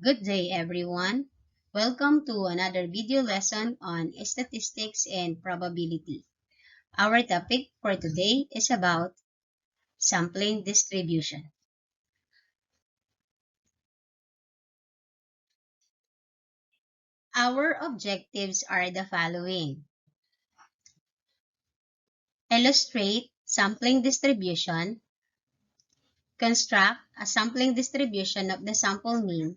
Good day, everyone. Welcome to another video lesson on statistics and probability. Our topic for today is about sampling distribution. Our objectives are the following. Illustrate sampling distribution, construct a sampling distribution of the sample mean,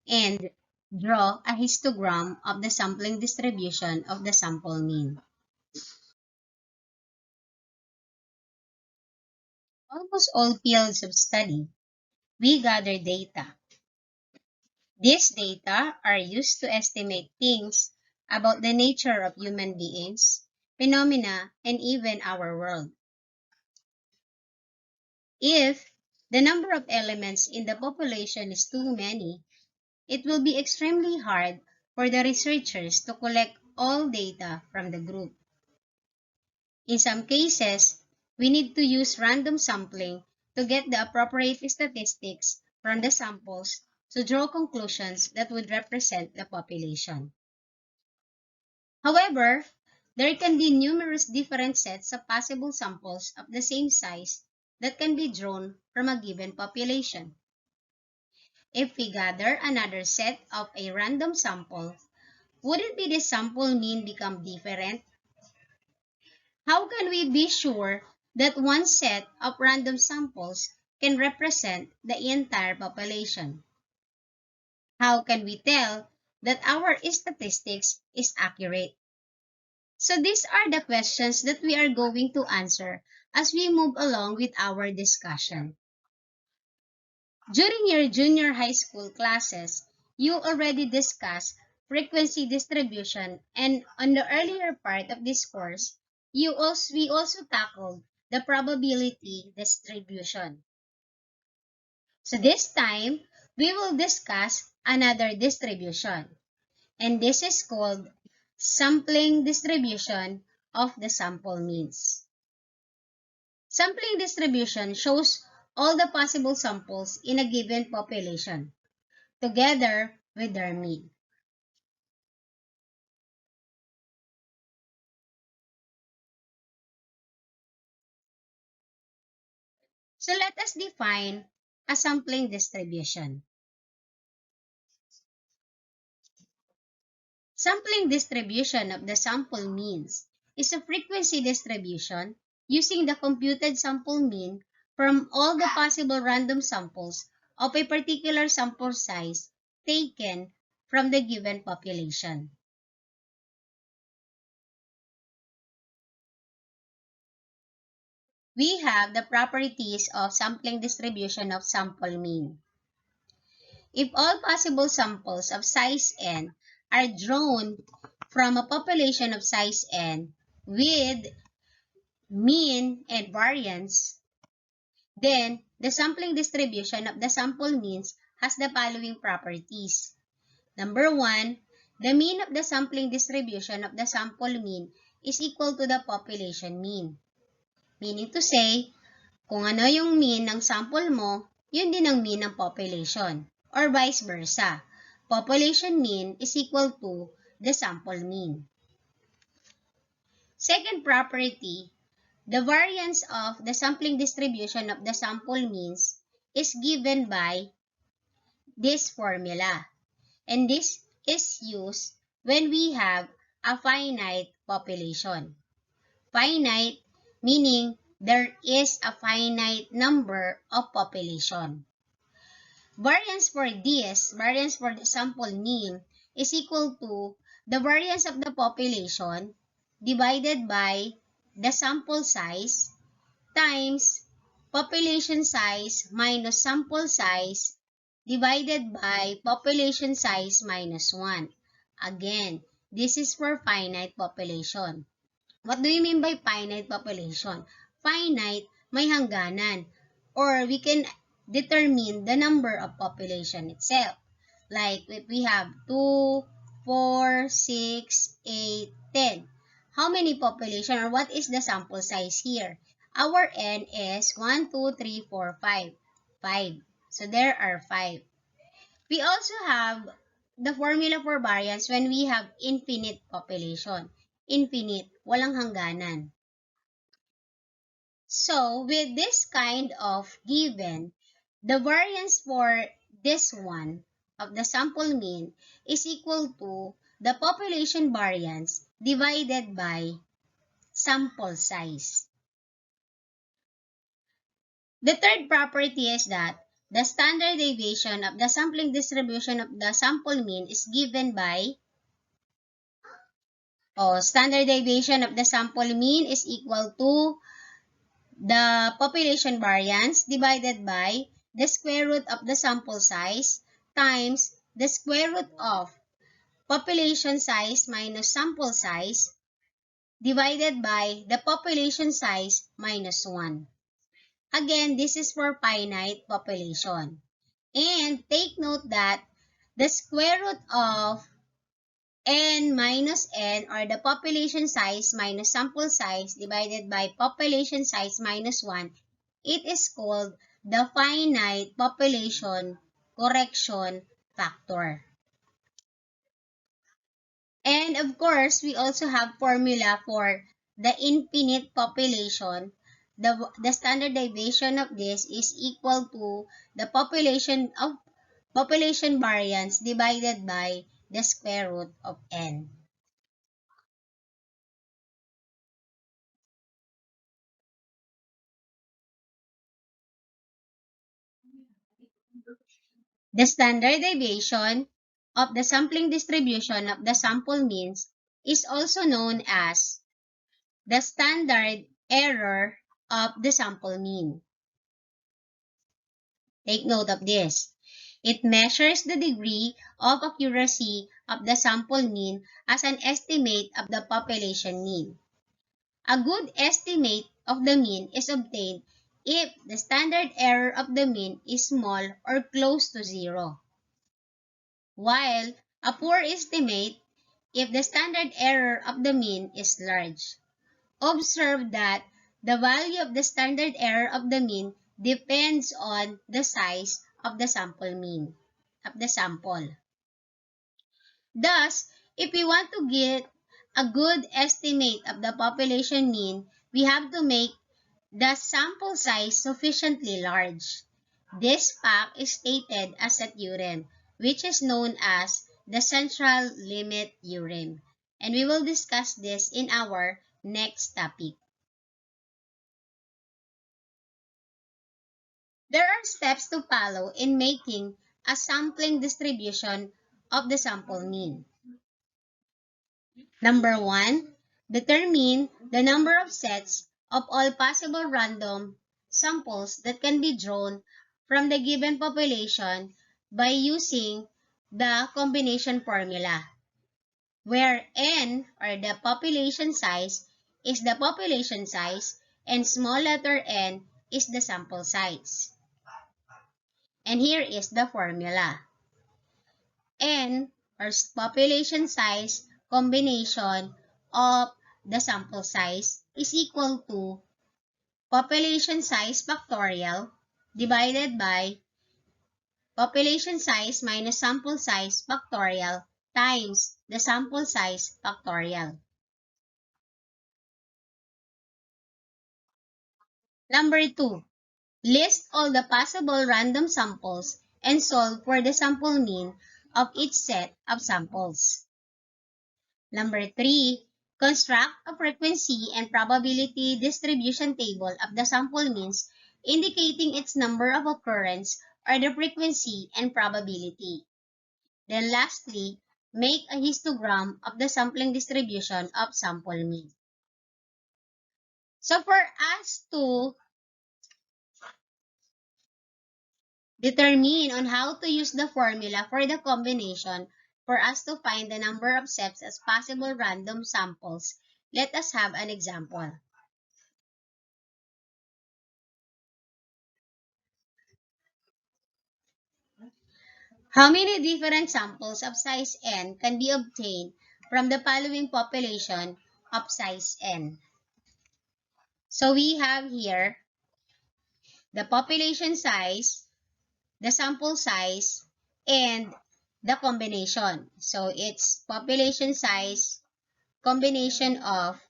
and draw a histogram of the sampling distribution of the sample mean. Almost all fields of study, we gather data. These data are used to estimate things about the nature of human beings, phenomena, and even our world. If the number of elements in the population is too many, it will be extremely hard for the researchers to collect all data from the group. In some cases, we need to use random sampling to get the appropriate statistics from the samples to draw conclusions that would represent the population. However, there can be numerous different sets of possible samples of the same size that can be drawn from a given population. If we gather another set of a random sample, wouldn't be the sample mean become different? How can we be sure that one set of random samples can represent the entire population? How can we tell that our statistics is accurate? So these are the questions that we are going to answer as we move along with our discussion. During your junior high school classes, you already discussed frequency distribution, and on the earlier part of this course, we also tackled the probability distribution. So this time, we will discuss another distribution, and this is called sampling distribution of the sample means. Sampling distribution shows all the possible samples in a given population, together with their mean. So let us define a sampling distribution. Sampling distribution of the sample means is a frequency distribution using the computed sample mean from all the possible random samples of a particular sample size taken from the given population. We have the properties of sampling distribution of sample mean. If all possible samples of size n are drawn from a population of size n with mean and variance, then the sampling distribution of the sample means has the following properties. Number 1, the mean of the sampling distribution of the sample mean is equal to the population mean. Meaning to say, kung ano yung mean ng sample mo, yun din ang mean ng population. Or vice versa. Population mean is equal to the sample mean. Second property, the variance of the sampling distribution of the sample means is given by this formula. And this is used when we have a finite population. Finite meaning there is a finite number of population. Variance for the sample mean is equal to the variance of the population divided by the sample size times population size minus sample size divided by population size minus 1. Again, this is for finite population. What do you mean by finite population? Finite, may hangganan. Or we can determine the number of population itself. Like if we have 2, 4, 6, 8, 10. How many population or what is the sample size here? Our n is 1, 2, 3, 4, 5. 5. So there are 5. We also have the formula for variance when we have infinite population. Infinite, walang hangganan. So, with this kind of given, the variance for this one of the sample mean is equal to the population variance divided by sample size. The third property is that the standard deviation of the sampling distribution of the sample mean is given by standard deviation of the sample mean is equal to the population variance divided by the square root of the sample size times the square root of population size minus sample size divided by the population size minus 1. Again, this is for finite population. And take note that the square root of n minus n, or the population size minus sample size divided by population size minus 1, it is called the finite population correction factor. And of course, we also have formula for the infinite population. The standard deviation of this is equal to the population variance divided by the square root of n. The standard deviation of the sampling distribution of the sample means is also known as the standard error of the sample mean. Take note of this. It measures the degree of accuracy of the sample mean as an estimate of the population mean. A good estimate of the mean is obtained if the standard error of the mean is small or close to zero, while a poor estimate if the standard error of the mean is large. Observe that the value of the standard error of the mean depends on the size of the sample. Thus, if we want to get a good estimate of the population mean, we have to make the sample size sufficiently large. This fact is stated as a theorem, which is known as the central limit theorem, and we will discuss this in our next topic. There are steps to follow in making a sampling distribution of the sample mean. Number 1, determine the number of sets of all possible random samples that can be drawn from the given population by using the combination formula, where n, or the population size, is the population size and small letter n is the sample size. And here is the formula. N, or population size combination of the sample size, is equal to population size factorial divided by population size minus sample size factorial times the sample size factorial. Number 2, list all the possible random samples and solve for the sample mean of each set of samples. Number 3, construct a frequency and probability distribution table of the sample means indicating its number of occurrence, or the frequency and probability. Then lastly, make a histogram of the sampling distribution of sample mean. So for us to determine on how to use the formula for the combination for us to find the number of sets as possible random samples, let us have an example. How many different samples of size n can be obtained from the following population of size n? So we have here the population size, the sample size, and the combination. So it's population size, combination of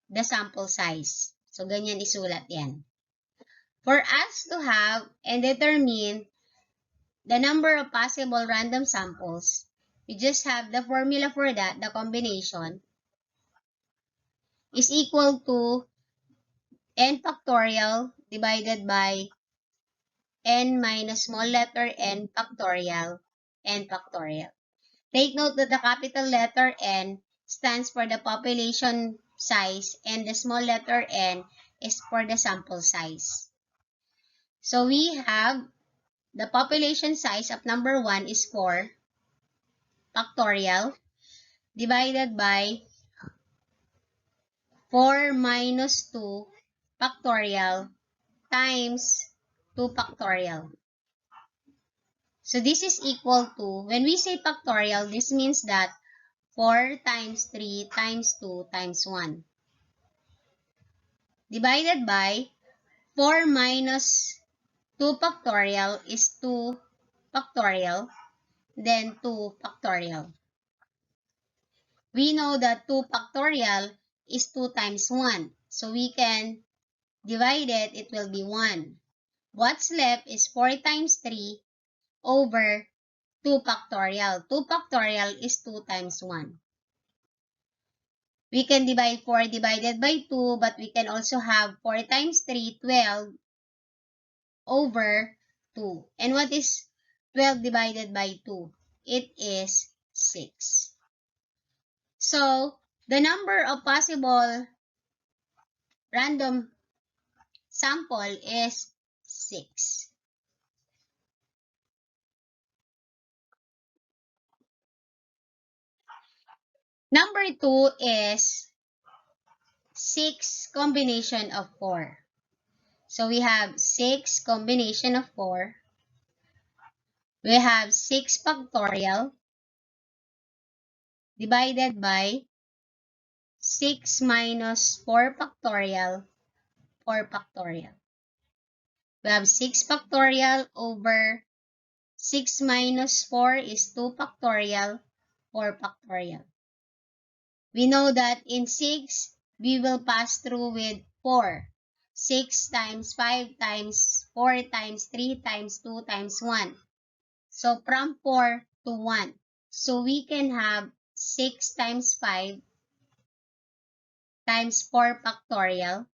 the sample size. So ganyan isulat yan. For us to have and determine the number of possible random samples, we just have the formula for that, the combination, is equal to n factorial divided by n minus small letter n factorial, n factorial. Take note that the capital letter N stands for the population size and the small letter n is for the sample size. So we have the population size of number 1 is 4 factorial divided by 4 minus 2 factorial times 2 factorial. So this is equal to, when we say factorial, this means that 4 times 3 times 2 times 1. Divided by 4 minus 2 factorial is 2 factorial, then 2 factorial. We know that 2 factorial is 2 times 1. So we can divide it, it will be 1. What's left is 4 times 3 over 2 factorial. 2 factorial is 2 times 1. We can divide 4 divided by 2, but we can also have 4 times 3, 12 over 2. And what is 12 divided by 2? It is 6. So, the number of possible random sample is 6. Number 2 is 6 combination of 4. So, we have 6 combination of 4. We have 6 factorial divided by 6 minus 4 factorial, 4 factorial. We have 6 factorial over 6 minus 4 is 2 factorial, 4 factorial. We know that in 6, we will pass through with 4. 6 times 5 times 4 times 3 times 2 times 1. So from 4 to 1. So we can have 6 times 5 times 4 factorial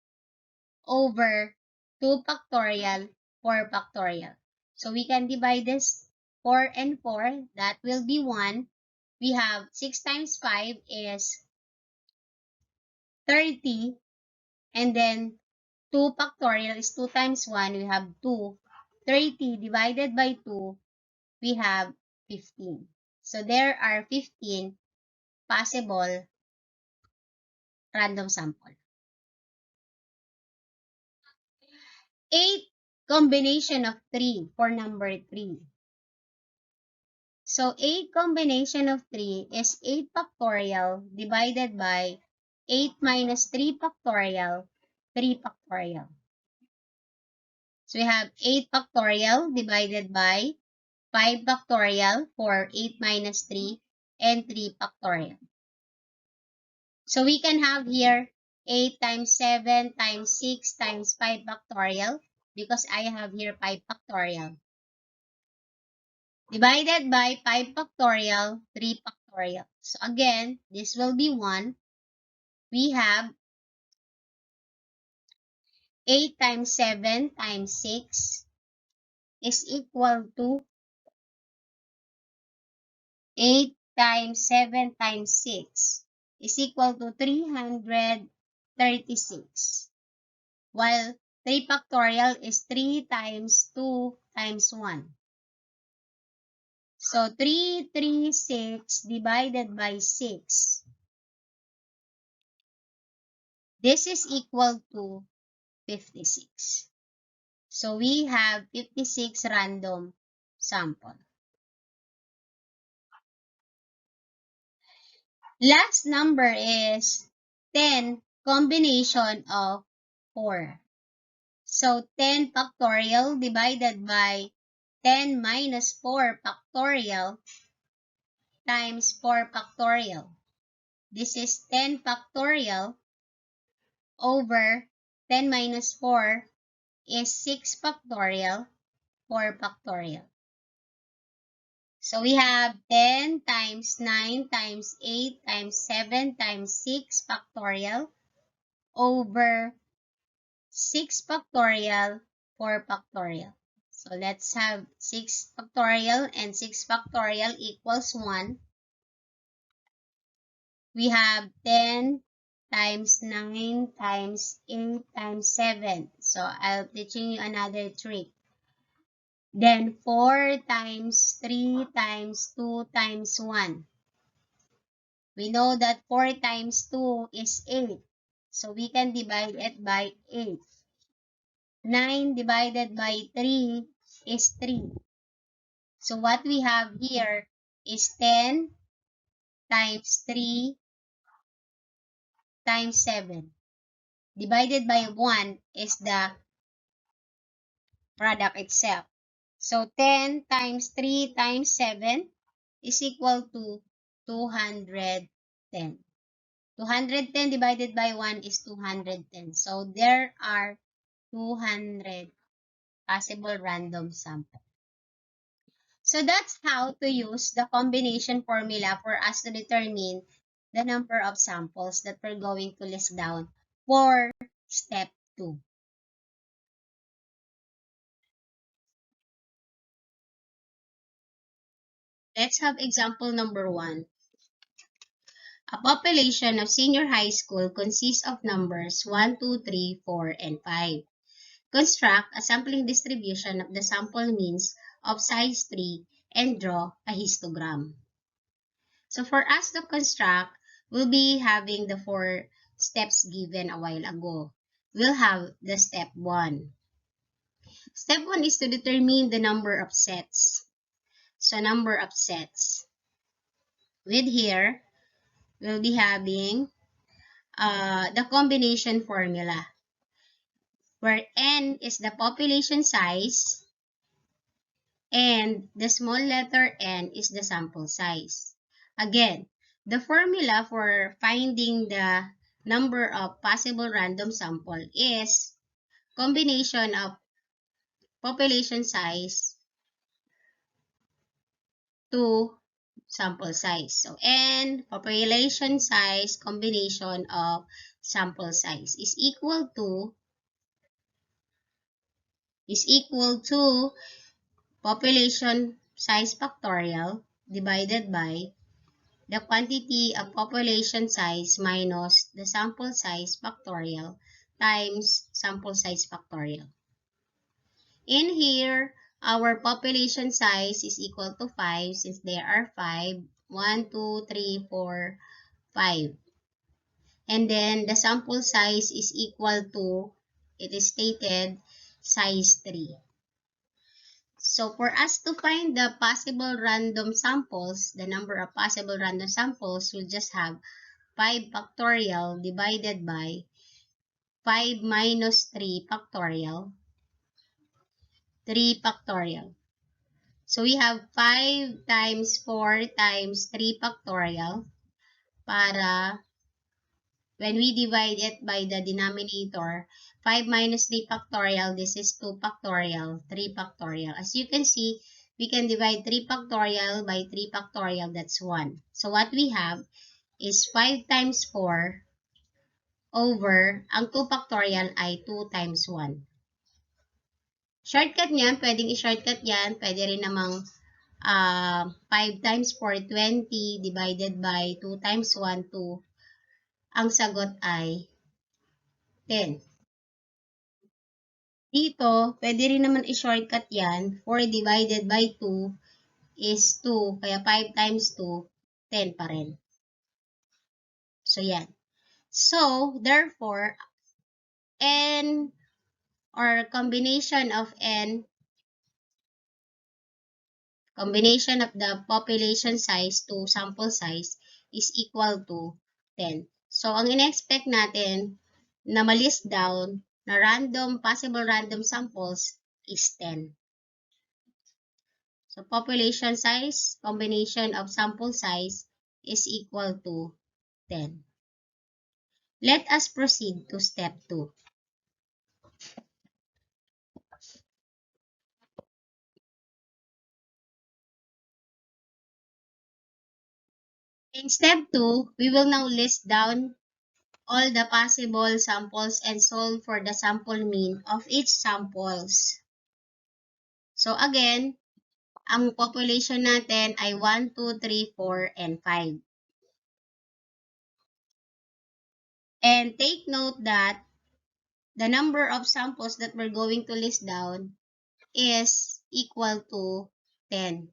over 2 factorial, 4 factorial. So we can divide this 4 and 4. That will be 1. We have 6 times 5 is 30. And then 2 factorial is 2 times 1. We have 2. 30 divided by 2, we have 15. So there are 15 possible random sample. 8 combination of 3 for number 3. So 8 combination of 3 is 8 factorial divided by 8 minus 3 factorial, 3 factorial. So we have 8 factorial divided by 5 factorial for 8 minus 3 and 3 factorial. So we can have here 8 times 7 times 6 times 5 factorial because I have here 5 factorial. Divided by 5 factorial, 3 factorial. So again, this will be 1. We have 8 times 7 times 6 is equal to 8 times 7 times 6 is equal to 336. While 3 factorial is 3 times 2 times 1. So 336 divided by 6. This is equal to 56. So we have 56 random sample. Last number is 10 combination of 4. So 10 factorial divided by 10 minus 4 factorial times 4 factorial. This is 10 factorial over 10 minus 4 is 6 factorial, 4 factorial. So we have 10 times 9 times 8 times 7 times 6 factorial over 6 factorial, 4 factorial. So let's have 6 factorial and 6 factorial equals 1. We have 10 times 9 times 8 times 7. So I'll teaching you another trick. Then 4 times 3 times 2 times 1. We know that 4 times 2 is 8. So we can divide it by 8. 9 divided by 3 is 3. So what we have here is 10 times 3 times 7. Divided by 1 is the product itself. So 10 times 3 times 7 is equal to 210. 210 divided by 1 is 210. So there are 200 possible random samples. So that's how to use the combination formula for us to determine the number of samples that we're going to list down for step 2. Let's have example number 1. A population of senior high school consists of numbers 1, 2, 3, 4, and 5. Construct a sampling distribution of the sample means of size 3 and draw a histogram. So for us to construct, we'll be having the 4 steps given a while ago. We'll have the step 1. Step 1 is to determine the number of sets. So number of sets. With here, we'll be having the combination formula, where n is the population size and the small letter n is the sample size. Again, the formula for finding the number of possible random sample is combination of population size to sample size. So n population size combination of sample size is equal to population size factorial divided by the quantity of population size minus the sample size factorial times sample size factorial. In here, our population size is equal to 5 since there are 5. 1, 2, 3, 4, 5. And then the sample size is equal to, it is stated, size 3. So for us to find the possible random samples, the number of possible random samples, we'll just have 5 factorial divided by 5 minus 3 factorial, 3 factorial. So we have 5 times 4 times 3 factorial para when we divide it by the denominator, 5 minus 3 factorial, this is 2 factorial, 3 factorial. As you can see, we can divide 3 factorial by 3 factorial, that's 1. So what we have is 5 times 4 over, ang 2 factorial ay 2 times 1. Shortcut niyan, pwedeng i-shortcut yan, pwede rin namang 5 times 4, 20 divided by 2 times 1, 2. Ang sagot ay 10. Dito, pwede rin naman i-shortcut yan. 4 divided by 2 is 2. Kaya 5 times 2, 10 pa rin. So, yan. So, therefore, n or combination of the population size to sample size is equal to 10. So, ang in-expect natin na ma-list down na possible random samples is 10. So population size, combination of sample size is equal to 10. Let us proceed to step 2. In step 2, we will now list down all the possible samples and solve for the sample mean of each samples. So again, ang population natin ay 1, 2, 3, 4, and 5. And take note that the number of samples that we're going to list down is equal to 10.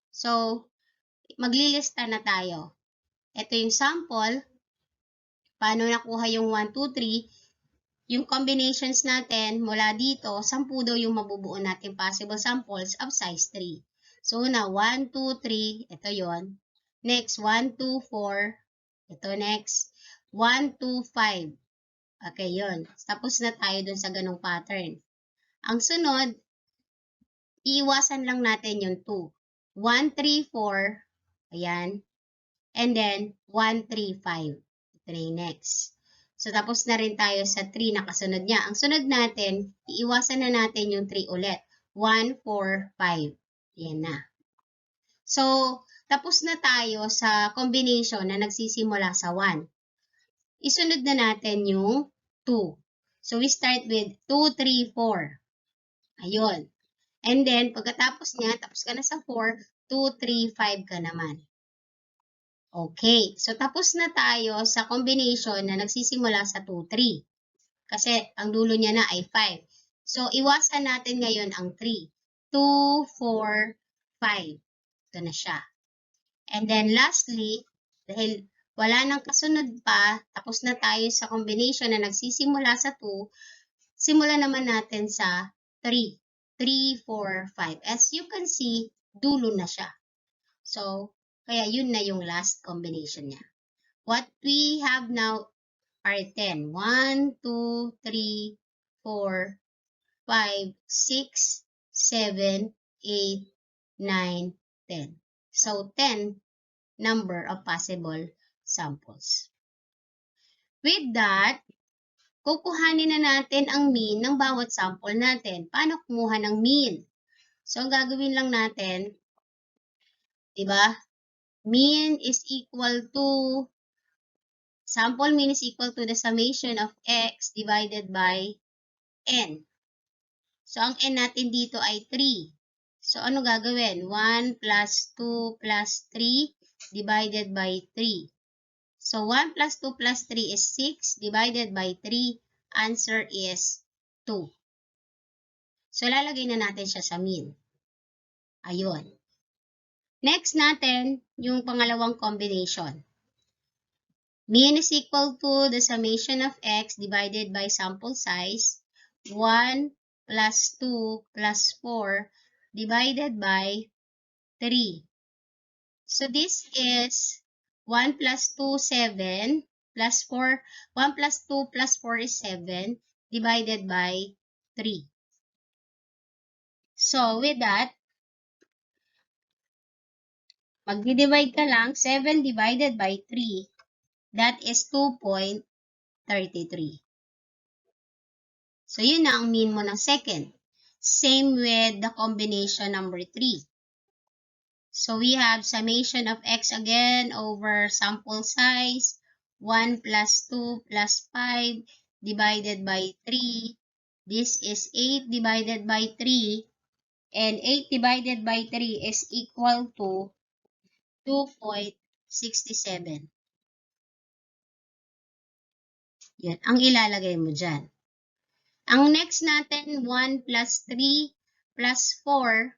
So, maglilista na tayo. Ito yung sample. Paano nakuha yung 1, 2, 3? Yung combinations natin mula dito, 10 daw yung mabubuo natin possible samples of size 3. So, una, 1, 2, 3. Ito yon. Next, 1, 2, 4. Ito next. 1, 2, 5. Okay, yun. Tapos na tayo dun sa ganong pattern. Ang sunod, iiwasan lang natin yung 2. 1, 3, 4. Ayan. And then, 1, 3, 5. Ito na yung next. So, tapos na rin tayo sa 3 na kasunod niya. Ang sunod natin, iiwasan na natin yung 3 ulit. 1, 4, 5. Ayan na. So, tapos na tayo sa combination na nagsisimula sa 1. Isunod na natin yung 2. So, we start with 2, 3, 4. Ayun. And then, pagkatapos niya, tapos ka na sa 4, 2, 3, 5 ka naman. Okay. So, tapos na tayo sa combination na nagsisimula sa 2, 3. Kasi, ang dulo niya na ay 5. So, iwasan natin ngayon ang 3. 2, 4, 5. Ito na siya. And then, lastly, dahil wala nang kasunod pa, tapos na tayo sa combination na nagsisimula sa 2, simulan naman natin sa 3. 3, 4, 5. As you can see, dulo na siya. So, kaya yun na yung last combination niya. What we have now are 10. 1, 2, 3, 4, 5, 6, 7, 8, 9, 10. So, 10 number of possible samples. With that, kukuhanin na natin ang mean ng bawat sample natin. Paano kumuha ng mean? So, ang gagawin lang natin, diba? Mean is equal to, sample mean is equal to the summation of x divided by n. So, ang n natin dito ay 3. So, ano gagawin? 1 plus 2 plus 3 divided by 3. So, 1 plus 2 plus 3 is 6 divided by 3. Answer is 2. So, lalagay na natin siya sa mean. Ayun. Next natin, yung pangalawang combination. Mean is equal to the summation of x divided by sample size. 1 plus 2 plus 4 divided by 3. So, this is 1 plus 2, 7 plus 4. 1 plus 2 plus 4 is 7 divided by 3. So, with that, magdi-divide ka lang, 7 divided by 3, that is 2.33. So, yun na ang mean mo ng second. Same with the combination number 3. So, we have summation of x again over sample size, 1 plus 2 plus 5 divided by 3. This is 8 divided by 3, and 8 divided by 3 is equal to 2.67. Yan, ang ilalagay mo dyan. Ang next natin, 1 plus 3 plus 4,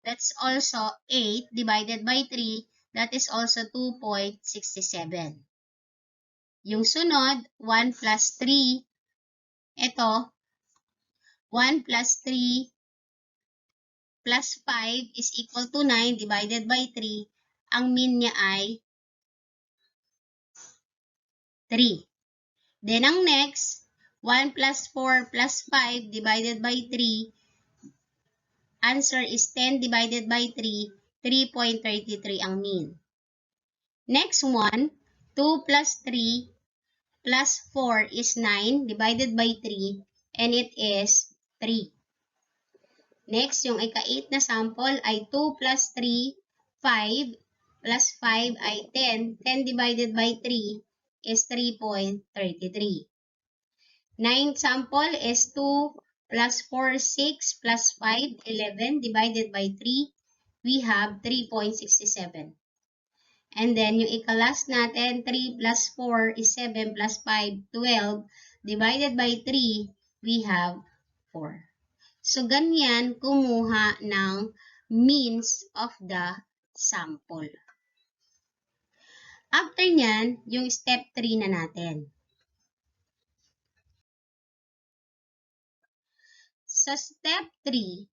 that's also 8 divided by 3, that is also 2.67. Yung sunod, 1 plus 3, ito, 1 plus 3 plus 5 is equal to 9 divided by 3. Ang mean niya ay 3. Then, ang next, 1 plus 4 plus 5 divided by 3, answer is 10 divided by 3, 3.33 ang mean. Next one, 2 plus 3 plus 4 is 9 divided by 3, and it is 3. Next, yung ika-8 na sample ay 2 plus 3, 5 plus 5 ay 10. 10 divided by 3 is 3.33. Ninth sample is 2 plus 4, 6 plus 5, 11 divided by 3. We have 3.67. And then, yung ika-last natin, 3 plus 4 is 7 plus 5, 12 divided by 3. We have 4. So, ganyan kumuha ng means of the sample. After nyan, yung step 3 na natin. Sa step 3,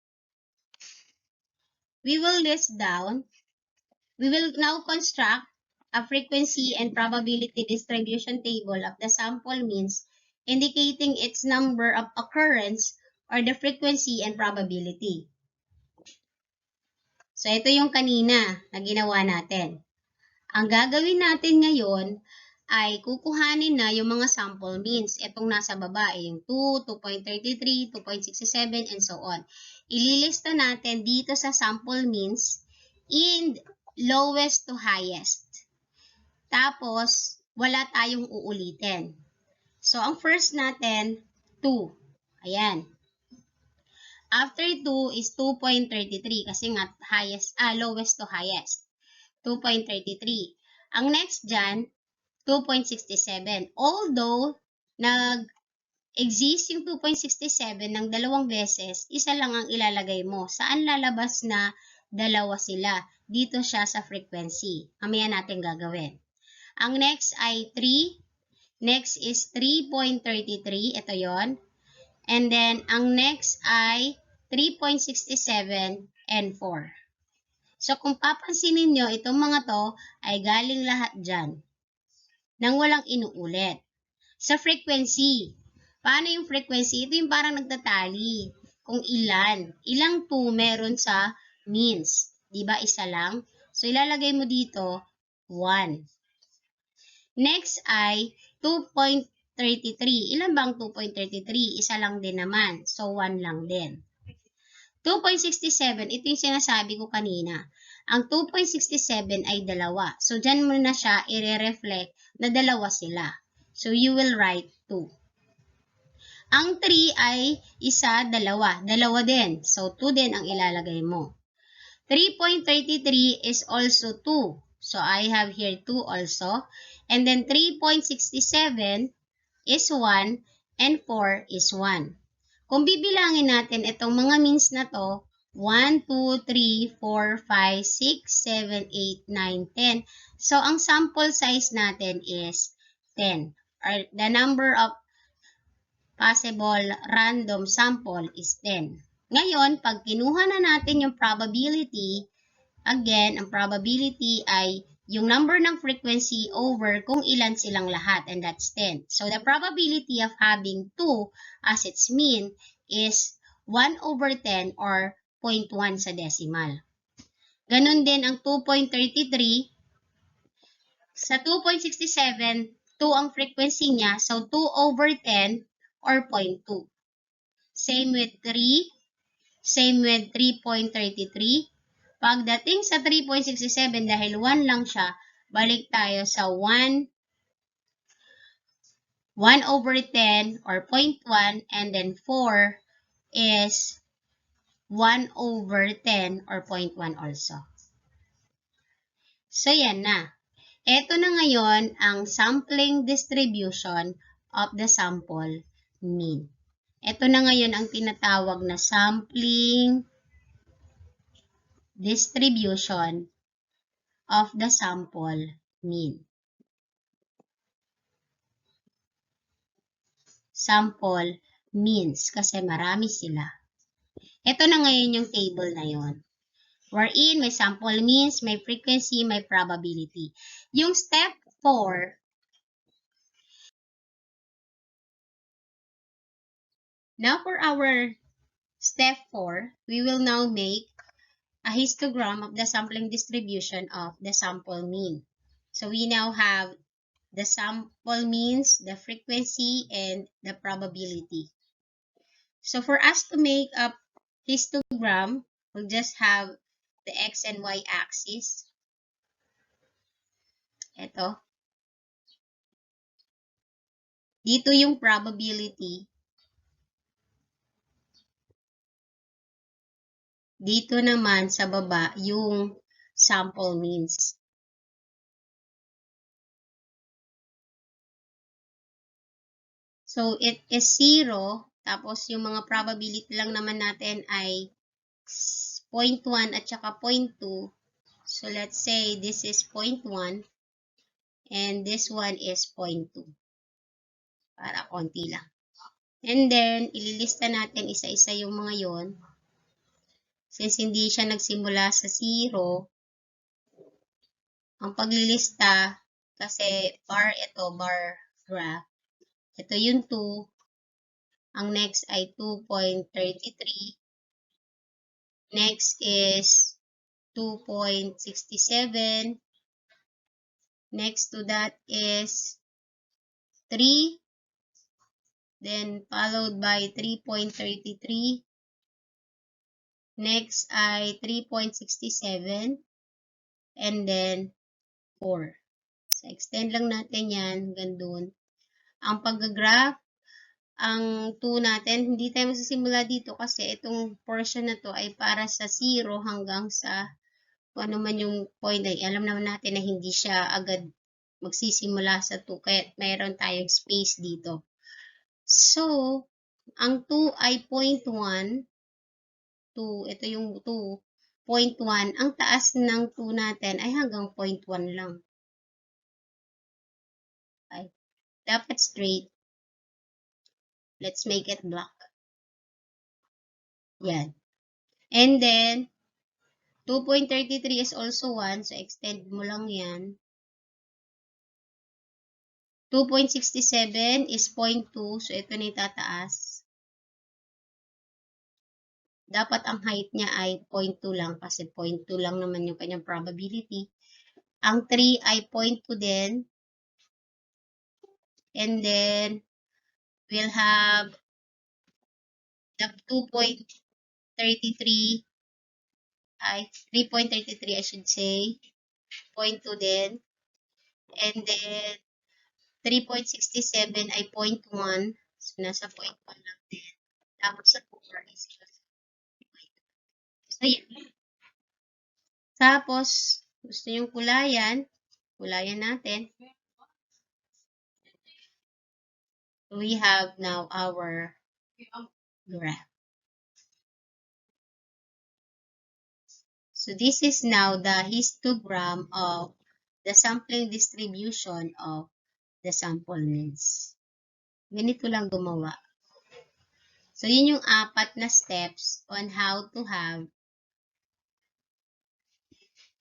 we will now construct a frequency and probability distribution table of the sample means indicating its number of occurrence or the frequency and probability. So, ito yung kanina na ginawa natin. Ang gagawin natin ngayon ay kukuhanin na yung mga sample means. Itong nasa baba ay yung 2, 2.33, 2.67, and so on. Ililista natin dito sa sample means in lowest to highest. Tapos, wala tayong uulitin. So, ang first natin, 2. Ayan. After 2 is 2.33 kasi nga lowest to highest. 2.33. Ang next dyan, 2.67. Although, nag-exist yung 2.67 ng dalawang beses, isa lang ang ilalagay mo. Saan lalabas na dalawa sila? Dito siya sa frequency. Mamaya natin gagawin. Ang next ay 3. Next is 3.33. Ito yon. And then, ang next ay 3.67 and 4. So, kung papansinin nyo, itong mga to ay galing lahat dyan nang walang inuulit. Sa frequency. Paano yung frequency? Ito yung parang nagtatali. Kung ilang 2 meron sa means. Diba? Isa lang. So, ilalagay mo dito, 1. Next ay 2.33. Ilan bang 2.33? Isa lang din naman. So, 1 lang din. 2.67, ito yung sinasabi ko kanina. Ang 2.67 ay dalawa. So, dyan mo na siya i-reflect na dalawa sila. So, you will write 2. Ang 3 ay isa, dalawa. Dalawa din. So, 2 din ang ilalagay mo. 3.33 is also 2. So, I have here 2 also. And then, 3.67 is 1 and 4 is 1. Kung bibilangin natin itong mga means na to, 1, 2, 3, 4, 5, 6, 7, 8, 9, 10. So, ang sample size natin is 10. Or the number of possible random sample is 10. Ngayon, pag kinuha na natin yung probability, again, ang probability ay yung number ng frequency over kung ilan silang lahat, and that's 10. So, the probability of having 2 as its mean is 1 over 10 or 0.1 sa decimal. Ganon din ang 2.33. Sa 2.67, 2 ang frequency niya, so 2 over 10 or 0.2. Same with 3, same with 3.33. Pagdating sa 3.67, dahil 1 lang siya, balik tayo sa 1 over 10 or 0.1, and then 4 is 1 over 10 or 0.1 also. So, yan na. Ito na ngayon ang sampling distribution of the sample mean. Ito na ngayon ang tinatawag na sampling distribution of the sample mean. Sample means kasi marami sila. Ito na ngayon yung table na yon. Wherein may sample means, may frequency, may probability. Yung step 4, Now for our step 4, we will now make a histogram of the sampling distribution of the sample mean. So we now have the sample means, the frequency, and the probability. So for us to make a histogram, we'll just have the x and y axis. Ito. Dito yung probability. Dito naman sa baba yung sample means. So it is 0, tapos yung mga probability lang naman natin ay 0.1 at saka 0.2. So let's say this is 0.1 and this one is 0.2. Para konti lang. And then, ililista natin isa-isa yung mga yon. Since hindi siya nagsimula sa 0, ang paglilista, kasi bar ito, bar graph. Ito yung 2. Ang next ay 2.33. Next is 2.67. Next to that is 3. Then followed by 3.33. Next ay 3.67. And then 4. So, extend lang natin yan hanggang doon. Ang pag-graph, ang 2 natin, hindi tayo magsisimula dito kasi itong portion na to ay para sa 0 hanggang sa kung ano man yung point ay alam naman natin na hindi siya agad magsisimula sa 2 kaya mayroon tayong space dito. So, ang 2 ay 0.1. 2, ito yung 2. 0.1. Ang taas ng 2 natin ay hanggang 0.1 lang. Okay. Dapat straight. Let's make it black. Yan. And then, 2.33 is also 1. So, extend mo lang yan. 2.67 is 0.2. So, ito na itataas. Dapat ang height niya ay 0.2 lang kasi 0.2 lang naman yung kanyang probability. Ang 3 ay 0.2 din. And then, we'll have the 2.33 ay 3.33 I should say. 0.2 din. And then, 3.67 ay 0.1. So, nasa 0.1 lang din. Tapos sa 4 is so, yan. Tapos, gusto yung kulayan. Kulayan natin. We have now our graph. So, this is now the histogram of the sampling distribution of the sample means. Ganito lang gumawa. So, yun yung 4 na steps on how to have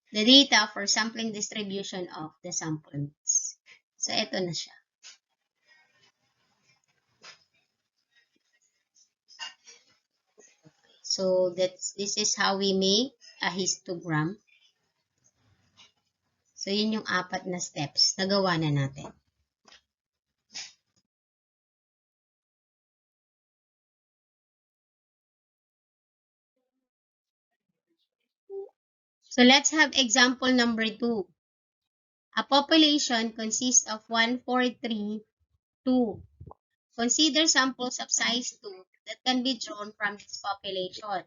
the data for sampling distribution of the sample means. So, ito na siya. So, this is how we make a histogram. So, yun yung 4 na steps. Nagawa na natin. So, let's have example number 2. A population consists of 1, 4, 3, 2. Consider samples of size 2 that can be drawn from this population.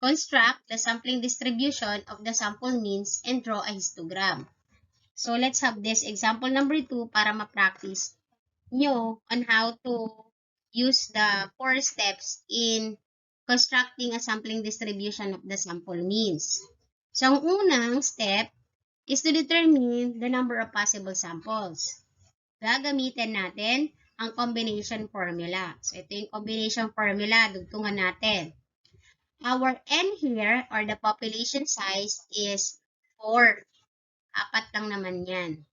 Construct the sampling distribution of the sample means and draw a histogram. So, let's have this example number 2 para ma-practice nyo on how to use the 4 steps in constructing a sampling distribution of the sample means. So, ang unang step is to determine the number of possible samples. Gagamitin natin ang combination formula. So, ito yung combination formula. Dugtungan natin. Our N here, or the population size, is 4. 4 lang naman yan.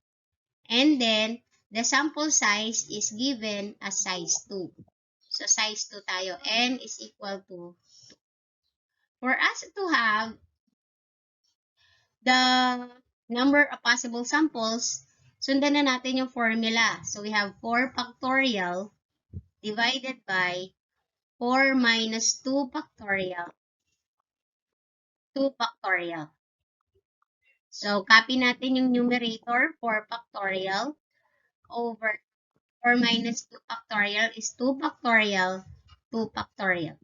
And then, the sample size is given as size 2. So, size 2 tayo. N is equal to 2. For us to have the number of possible samples, sundan na natin yung formula. So, we have 4 factorial divided by 4 minus 2 factorial, 2 factorial. So, copy natin yung numerator, 4 factorial, over 4 minus 2 factorial is 2 factorial, 2 factorial.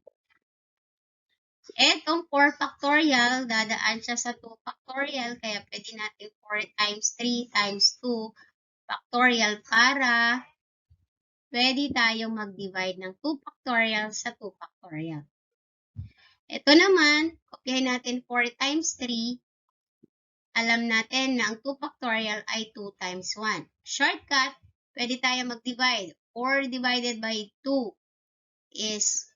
Etong 4 factorial, dadaan siya sa 2 factorial, kaya pwede natin 4 times 3 times 2 factorial para pwede tayong mag-divide ng 2 factorial sa 2 factorial. Ito naman, kopyahin natin 4 times 3. Alam natin na ang 2 factorial ay 2 times 1. Shortcut, pwede tayo mag-divide. 4 divided by 2 is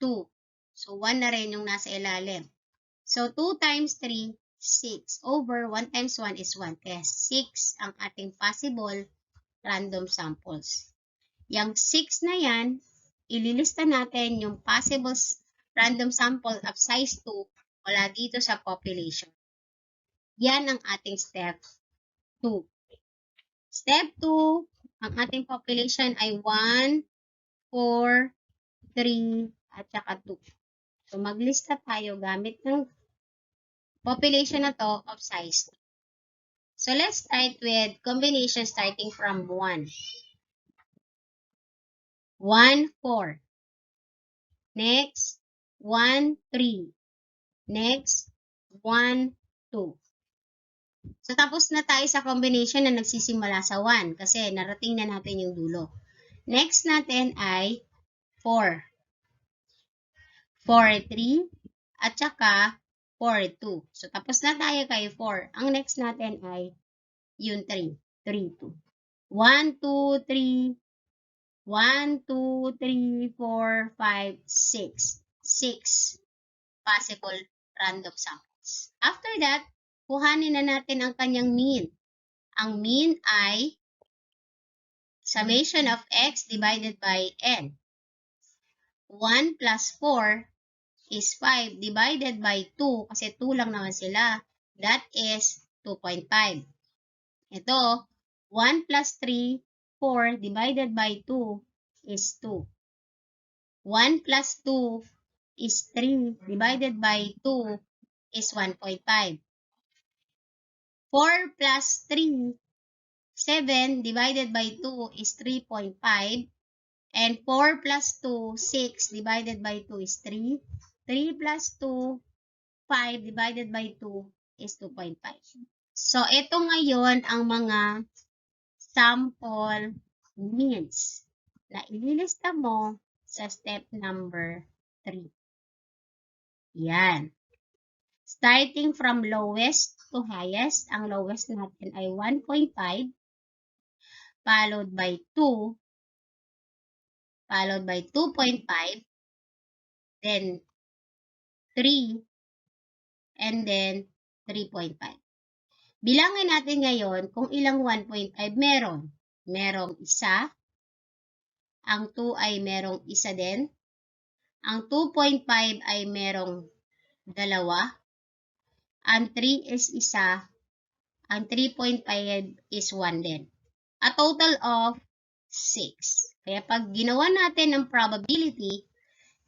2. So, 1 na rin yung nasa ilalim. So, 2 times 3, 6. Over 1 times 1 is 1. Kaya 6 ang ating possible random samples. Yang 6 na yan, ililista natin yung possible random sample of size 2 wala dito sa population. Yan ang ating step 2. Step 2, ang ating population ay 1, 4, 3, at saka 2. So, maglista tayo gamit ng population na to of size 2. So, let's start with combination starting from 1. 1, 4. Next, 1, 3. Next, 1, 2. So, tapos na tayo sa combination na nagsisimula sa 1 kasi narating na natin yung dulo. Next natin ay 4. 4, 3, at saka 4, 2. So, tapos na tayo kay 4. Ang next natin ay yung 3. 3, 2. 1, 2, 3. 1, 2, 3, 4, 5, 6. 6 possible random samples. After that, kuhanin na natin ang kanyang mean. Ang mean ay summation of x divided by n. 1 plus 4 is 5 divided by 2, kasi 2 lang naman sila. That is 2.5. Ito, 1 plus 3, 4 divided by 2 is 2. 1 plus 2 is 3 divided by 2 is 1.5. 4 plus 3, 7 divided by 2 is 3.5. And 4 plus 2, 6 divided by 2 is 3. 3 plus 2, 5 divided by 2 is 2.5. So, ito ngayon ang mga sample means na ililista mo sa step number 3. Yan. Starting from lowest to highest, ang lowest natin ay 1.5, followed by 2, followed by 2.5, then 3, and then 3.5. Bilangin natin ngayon kung ilang 1.5 meron. Merong isa, ang 2 ay merong isa din, ang 2.5 ay merong dalawa, ang 3 is isa, ang 3.5 is 1 din. A total of 6. Kaya pag ginawa natin ang probability,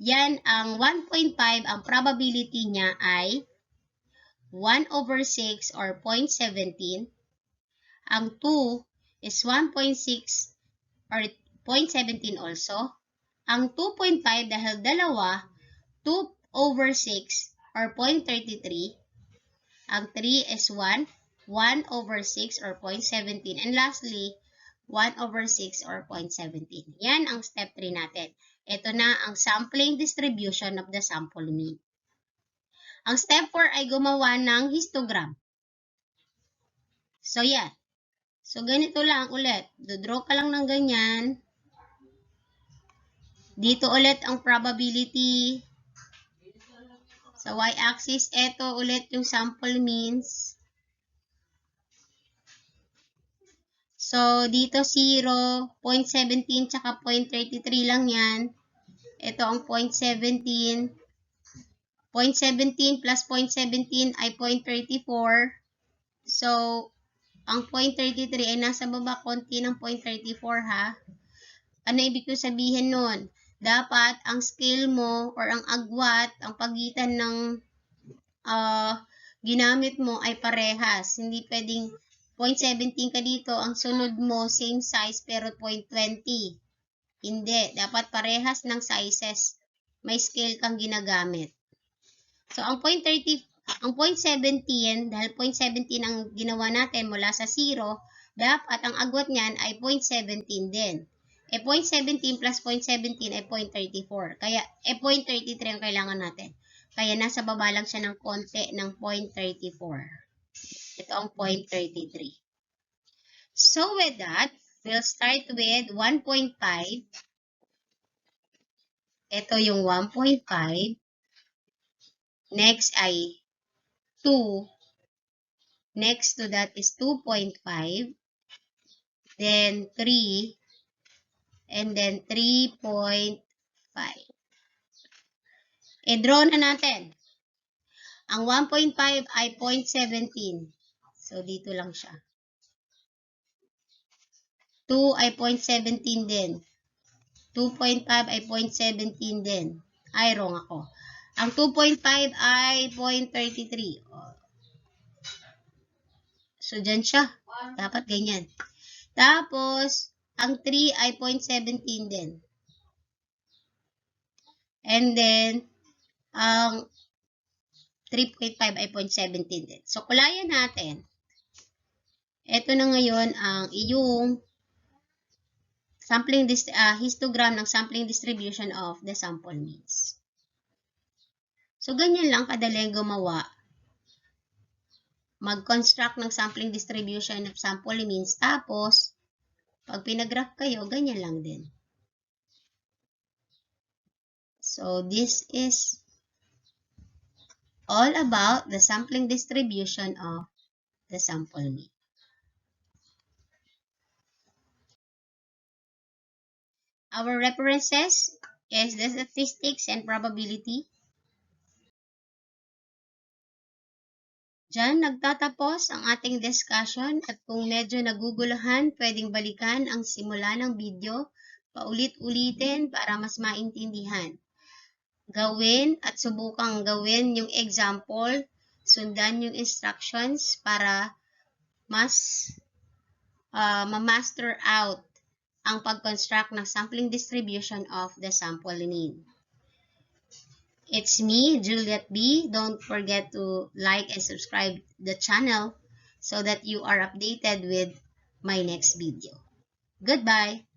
yan ang 1.5, ang probability niya ay 1 over 6 or 0.17. Ang 2 is 1.6 or 0.17 also. Ang 2.5 dahil dalawa, 2 over 6 or 0.33. Ang 3 is 1, 1 over 6 or 0.17. And lastly, 1 over 6 or 0.17. Yan ang step 3 natin. Ito na ang sampling distribution of the sample mean. Ang step 4 ay gumawa ng histogram. So, yan. So, ganito lang ulit. Dodraw ka lang ng ganyan. Dito ulit ang probability. Sa y-axis, ito ulit yung sample means. So, dito 0, 0.17, tsaka 0.33 lang yan. Ito ang 0.17. 0.17 plus 0.17 ay 0.34. So, ang 0.33 ay nasa baba konti ng 0.34 ha. Ano ibig ko sabihin nun? Dapat ang scale mo or ang agwat, ang pagitan ng ginamit mo ay parehas. Hindi pwedeng 0.17 ka dito, ang sunod mo same size pero 0.20. Hindi, dapat parehas ng sizes. May scale kang ginagamit. So, ang 0.17, dahil 0.17 ang ginawa natin mula sa 0, dapat ang agwat niyan ay 0.17 din. 0.17 plus 0.17 ay 0.34. Kaya, 0.33 ang kailangan natin. Kaya, nasa baba lang siya ng konti ng 0.34. Ito ang 0.33. So, with that, we'll start with 1.5. Ito yung 1.5. Next ay 2. Next to that is 2.5. Then 3. And then 3.5. I-draw na natin. Ang 1.5 ay 0.17. So, dito lang siya. 2 ay 0.17 din. 2.5 ay 0.17 din. Ay, wrong ako. Ang 2.5 ay 0.33. So, dyan siya. Dapat ganyan. Tapos, ang 3 ay 0.17 din. And then, ang 3.5 ay 0.17 din. So, kulayan natin. Ito na ngayon ang iyong sampling histogram ng sampling distribution of the sample means. So, ganyan lang kadaling gumawa. Mag-construct ng sampling distribution of sample means. Tapos, pag pinag-graph kayo, ganyan lang din. So, this is all about the sampling distribution of the sample mean. Our references is the statistics and probability. Diyan nagtatapos ang ating discussion at kung medyo naguguluhan, pwedeng balikan ang simula ng video, paulit-ulitin para mas maintindihan. Gawin at subukang gawin yung example, sundan yung instructions para mas ma-master out ang pag-construct ng sampling distribution of the sample mean. It's me, Juliet B. Don't forget to like and subscribe the channel so that you are updated with my next video. Goodbye!